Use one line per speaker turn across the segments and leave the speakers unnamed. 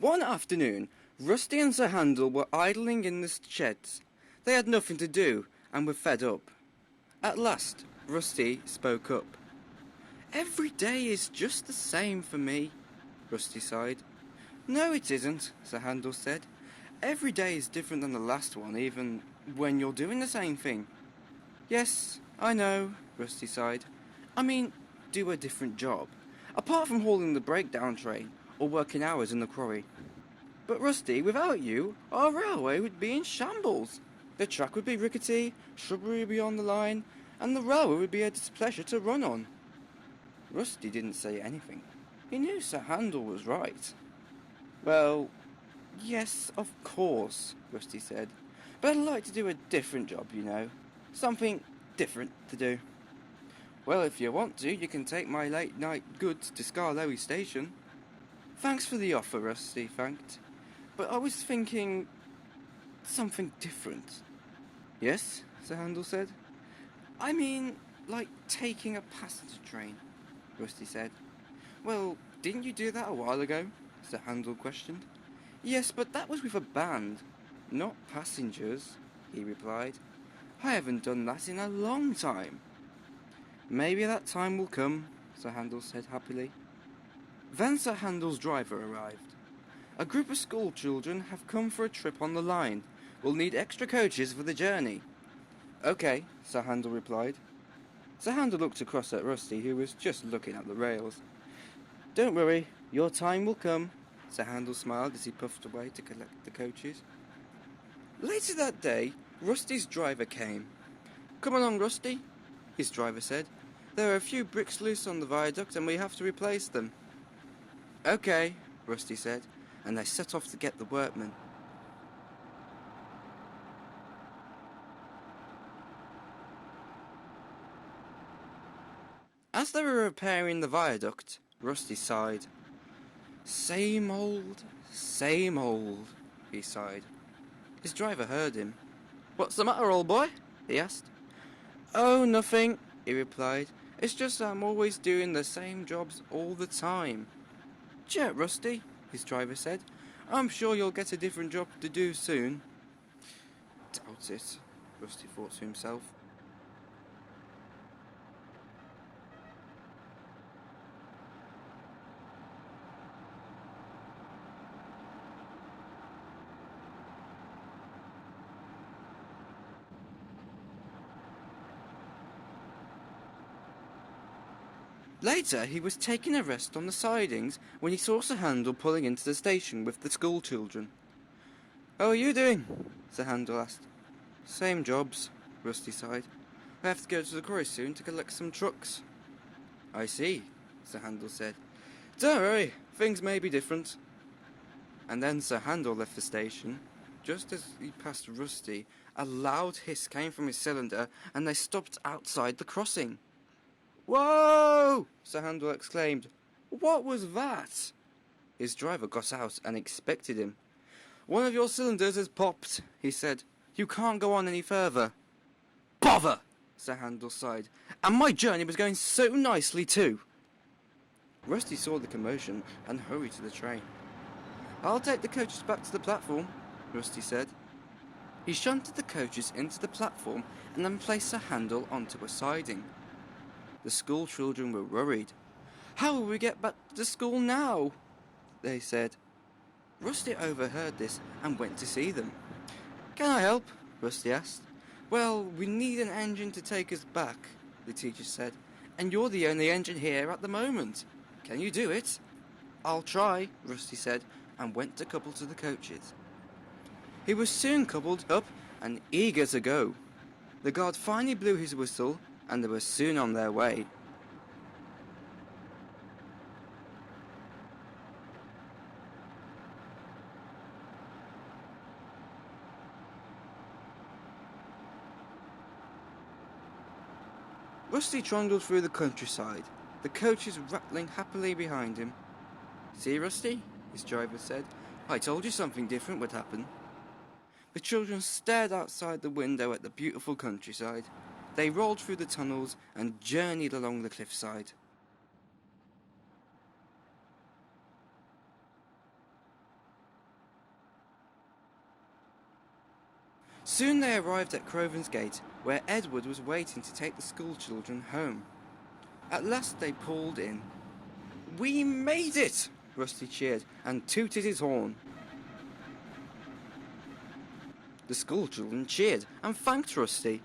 One afternoon, Rusty and Sir Handel were idling in the sheds. They had nothing to do and were fed up. At last, Rusty spoke up. "Every day is just the same for me," Rusty sighed. "No, it isn't," Sir Handel said. "Every day is different than the last one, even when you're doing the same thing." "Yes, I know," Rusty sighed. "I mean, do a different job, apart from hauling the breakdown train or working hours in the quarry." "But Rusty, without you, our railway would be in shambles. The track would be rickety, shrubbery would be on the line, and the railway would be a displeasure to run on." Rusty didn't say anything. He knew Sir Handel was right. "Well, yes, of course," Rusty said. "But I'd like to do a different job, you know. Something different to do." "Well, if you want to, you can take my late-night goods to Scarlowy Station." "Thanks for the offer," Rusty thanked. "But I was thinking something different." "Yes?" Sir Handel said. "I mean, like taking a passenger train," Rusty said. "Well, didn't you do that a while ago?" Sir Handel questioned. "Yes, but that was with a band, not passengers," he replied. "I haven't done that in a long time." "Maybe that time will come," Sir Handel said happily. Then Sir Handel's driver arrived. "A group of school children have come for a trip on the line. We'll need extra coaches for the journey." "Okay," Sir Handel replied. Sir Handel looked across at Rusty, who was just looking at the rails. "Don't worry, your time will come," Sir Handel smiled as he puffed away to collect the coaches. Later that day, Rusty's driver came. "Come along, Rusty," his driver said. "There are a few bricks loose on the viaduct and we have to replace them." "Okay," Rusty said, and they set off to get the workmen. As they were repairing the viaduct, Rusty sighed. Same old," he sighed. His driver heard him. "What's the matter, old boy?" he asked. "Oh, nothing," he replied. "It's just that I'm always doing the same jobs all the time." "Cheer up, Rusty," his driver said. "I'm sure you'll get a different job to do soon." "Doubt it," Rusty thought to himself. Later, he was taking a rest on the sidings when he saw Sir Handel pulling into the station with the school children. "How are you doing?" Sir Handel asked. "Same jobs," Rusty sighed. "I have to go to the quarry soon to collect some trucks." "I see," Sir Handel said. "Don't worry, things may be different." And then Sir Handel left the station. Just as he passed Rusty, a loud hiss came from his cylinder and they stopped outside the crossing. "Whoa!" Sir Handel exclaimed. "What was that?" His driver got out and inspected him. "One of your cylinders has popped," he said. "You can't go on any further." "Bother!" Sir Handel sighed. "And my journey was going so nicely too." Rusty saw the commotion and hurried to the train. "I'll take the coaches back to the platform," Rusty said. He shunted the coaches into the platform and then placed Sir Handel onto a siding. The school children were worried. "How will we get back to school now?" they said. Rusty overheard this and went to see them. "Can I help?" Rusty asked. "Well, we need an engine to take us back," the teacher said, "and you're the only engine here at the moment. Can you do it?" "I'll try," Rusty said, and went to couple to the coaches. He was soon coupled up and eager to go. The guard finally blew his whistle, and they were soon on their way. Rusty trundled through the countryside, the coaches rattling happily behind him. "See, Rusty," his driver said, "I told you something different would happen." The children stared outside the window at the beautiful countryside. They rolled through the tunnels and journeyed along the cliffside. Soon they arrived at Crovan's gate, where Edward was waiting to take the school children home. At last they pulled in. "We made it!" Rusty cheered and tooted his horn. The school children cheered and thanked Rusty.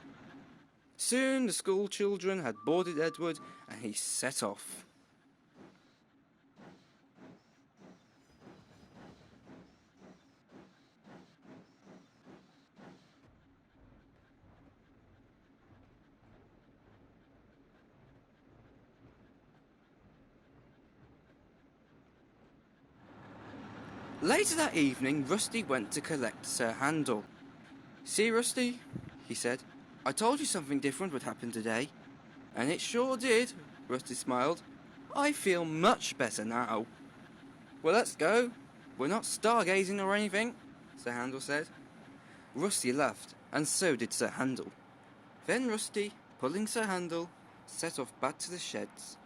Soon the school children had boarded Edward and he set off. Later that evening, Rusty went to collect Sir Handel. "See, Rusty," he said, "I told you something different would happen today." "And it sure did," Rusty smiled. "I feel much better now." "Well, let's go. We're not stargazing or anything," Sir Handel said. Rusty laughed, and so did Sir Handel. Then Rusty, pulling Sir Handel, set off back to the sheds.